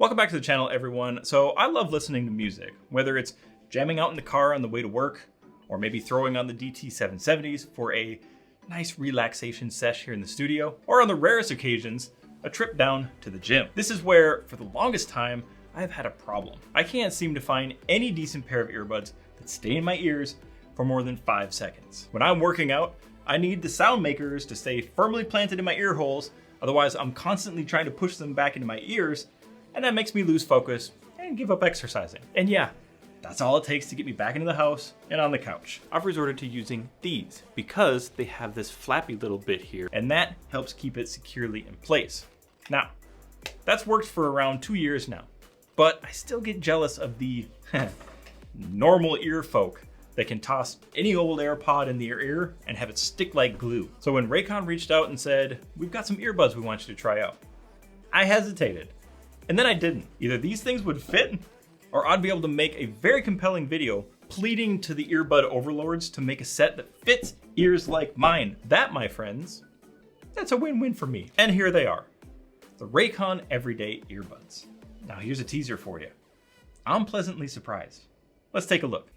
Welcome back to the channel, everyone. So I love listening to music, whether it's jamming out in the car on the way to work, or maybe throwing on the DT770s for a nice relaxation sesh here in the studio, or on the rarest occasions, a trip down to the gym. This is where, for the longest time, I've had a problem. I can't seem to find any decent pair of earbuds that stay in my ears for more than 5 seconds. When I'm working out, I need the sound makers to stay firmly planted in my ear holes, otherwise I'm constantly trying to push them back into my ears, and that makes me lose focus and give up exercising. And yeah, that's all it takes to get me back into the house and on the couch. I've resorted to using these because they have this flappy little bit here, and that helps keep it securely in place. Now, that's worked for around 2 years now, but I still get jealous of the normal ear folk that can toss any old AirPod in their ear and have it stick like glue. So when Raycon reached out and said, "We've got some earbuds we want you to try out," I hesitated. And then I didn't. Either these things would fit, or I'd be able to make a very compelling video pleading to the earbud overlords to make a set that fits ears like mine. That, my friends, that's a win-win for me. And here they are, the Raycon Everyday Earbuds. Now here's a teaser for you. I'm pleasantly surprised. Let's take a look.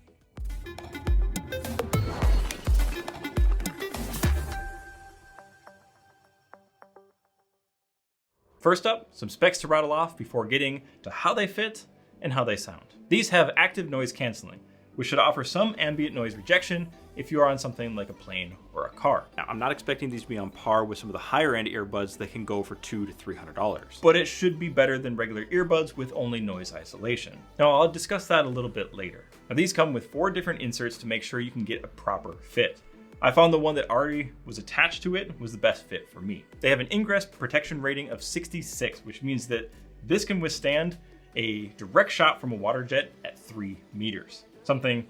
First up, some specs to rattle off before getting to how they fit and how they sound. These have active noise canceling, which should offer some ambient noise rejection if you are on something like a plane or a car. Now, I'm not expecting these to be on par with some of the higher end earbuds that can go for $200 to $300, but it should be better than regular earbuds with only noise isolation. Now, I'll discuss that a little bit later. Now, these come with 4 different inserts to make sure you can get a proper fit. I found the one that already was attached to it was the best fit for me. They have an ingress protection rating of 66, which means that this can withstand a direct shot from a water jet at 3 meters. Something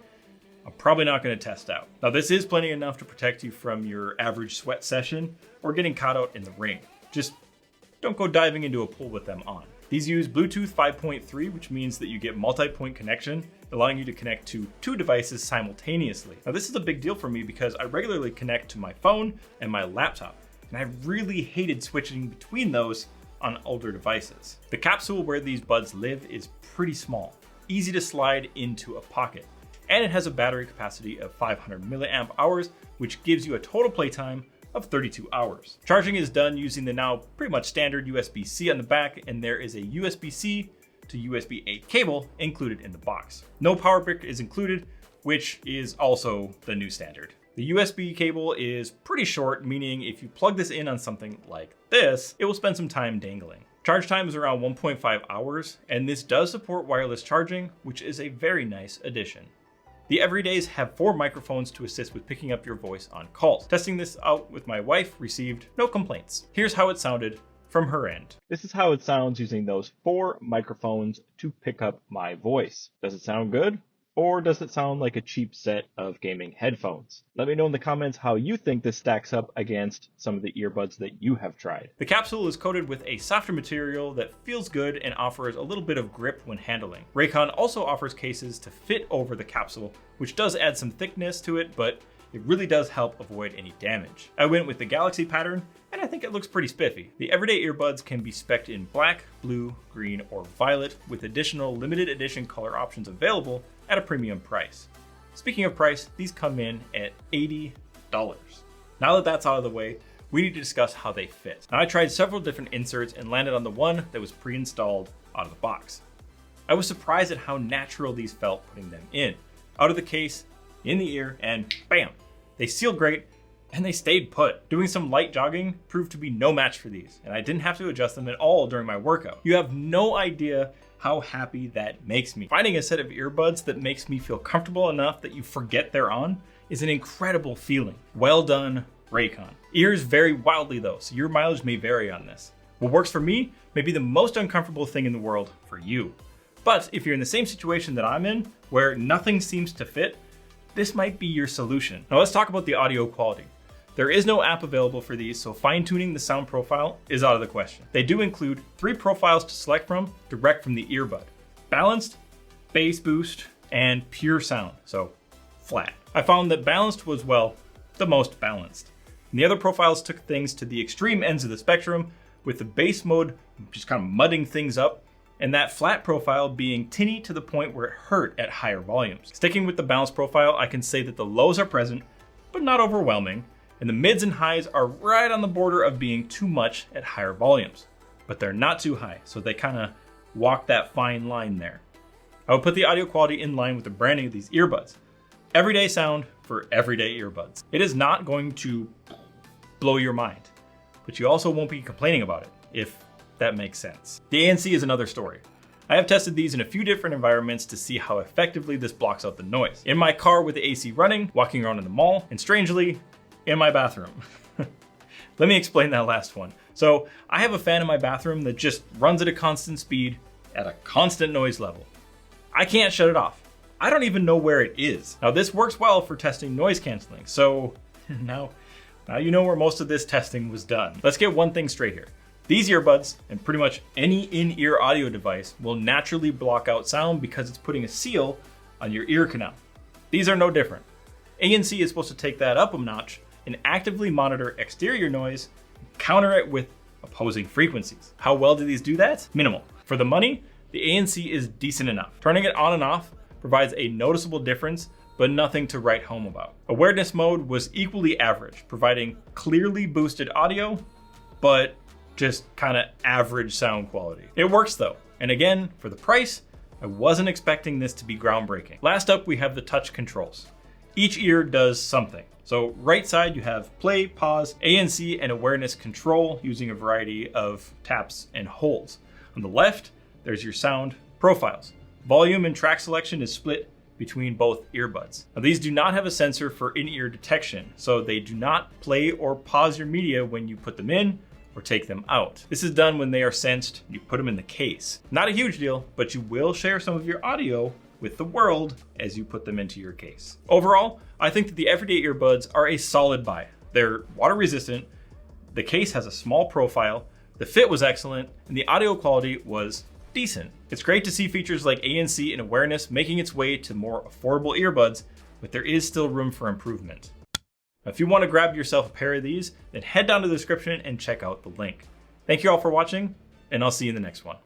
I'm probably not going to test out. Now, this is plenty enough to protect you from your average sweat session or getting caught out in the rain. Just don't go diving into a pool with them on. These use Bluetooth 5.3, which means that you get multi-point connection, allowing you to connect to 2 devices simultaneously. Now, this is a big deal for me because I regularly connect to my phone and my laptop, and I really hated switching between those on older devices. The capsule where these buds live is pretty small, easy to slide into a pocket, and it has a battery capacity of 500 milliamp hours, which gives you a total playtime of 32 hours. Charging is done using the now pretty much standard USB-C on the back, and there is a USB-C to USB-A cable included in the box. No power brick is included, which is also the new standard. The USB cable is pretty short, meaning if you plug this in on something like this, it will spend some time dangling. Charge time is around 1.5 hours, and this does support wireless charging, which is a very nice addition. The Everydays have 4 microphones to assist with picking up your voice on calls. Testing this out with my wife received no complaints. Here's how it sounded from her end. This is how it sounds using those 4 microphones to pick up my voice. Does it sound good? Or does it sound like a cheap set of gaming headphones? Let me know in the comments how you think this stacks up against some of the earbuds that you have tried. The capsule is coated with a softer material that feels good and offers a little bit of grip when handling. Raycon also offers cases to fit over the capsule, which does add some thickness to it, but it really does help avoid any damage. I went with the galaxy pattern, and I think it looks pretty spiffy. The Everyday Earbuds can be spec'd in black, blue, green, or violet, with additional limited edition color options available at a premium price. Speaking of price, these come in at $80. Now that that's out of the way, we need to discuss how they fit. Now, I tried several different inserts and landed on the one that was pre-installed out of the box. I was surprised at how natural these felt putting them in. Out of the case, in the ear, and bam! They seal great, and they stayed put. Doing some light jogging proved to be no match for these, and I didn't have to adjust them at all during my workout. You have no idea how happy that makes me. Finding a set of earbuds that makes me feel comfortable enough that you forget they're on is an incredible feeling. Well done, Raycon. Ears vary wildly though, so your mileage may vary on this. What works for me may be the most uncomfortable thing in the world for you. But if you're in the same situation that I'm in, where nothing seems to fit, this might be your solution. Now let's talk about the audio quality. There is no app available for these, so fine-tuning the sound profile is out of the question. They do include 3 profiles to select from, direct from the earbud: balanced, bass boost, and pure sound, so flat. I found that balanced was, well, the most balanced. And the other profiles took things to the extreme ends of the spectrum, with the bass mode just kind of mudding things up, and that flat profile being tinny to the point where it hurt at higher volumes. Sticking with the balance profile, I can say that the lows are present, but not overwhelming, and the mids and highs are right on the border of being too much at higher volumes, but they're not too high, so they kind of walk that fine line there. I would put the audio quality in line with the branding of these earbuds. Everyday sound for everyday earbuds. It is not going to blow your mind, but you also won't be complaining about it, if that makes sense. The ANC is another story. I have tested these in a few different environments to see how effectively this blocks out the noise. In my car with the AC running, walking around in the mall, and strangely, in my bathroom. Let me explain that last one. So I have a fan in my bathroom that just runs at a constant speed at a constant noise level. I can't shut it off. I don't even know where it is. Now this works well for testing noise canceling. So now you know where most of this testing was done. Let's get one thing straight here. These earbuds, and pretty much any in-ear audio device, will naturally block out sound because it's putting a seal on your ear canal. These are no different. ANC is supposed to take that up a notch and actively monitor exterior noise, counter it with opposing frequencies. How well do these do that? Minimal. For the money, the ANC is decent enough. Turning it on and off provides a noticeable difference, but nothing to write home about. Awareness mode was equally average, providing clearly boosted audio, but just kind of average sound quality. It works though, and again, for the price, I wasn't expecting this to be groundbreaking. Last up, we have the touch controls. Each ear does something. So right side, you have play, pause, ANC, and awareness control using a variety of taps and holds. On the left, there's your sound profiles. Volume and track selection is split between both earbuds. Now these do not have a sensor for in-ear detection, so they do not play or pause your media when you put them in or take them out. This is done when they are sensed, you put them in the case. Not a huge deal, but you will share some of your audio with the world as you put them into your case. Overall, I think that the everyday earbuds are a solid buy. They're water resistant, the case has a small profile, the fit was excellent, and the audio quality was decent. It's great to see features like ANC and awareness making its way to more affordable earbuds, but there is still room for improvement. If you want to grab yourself a pair of these, then head down to the description and check out the link. Thank you all for watching, and I'll see you in the next one.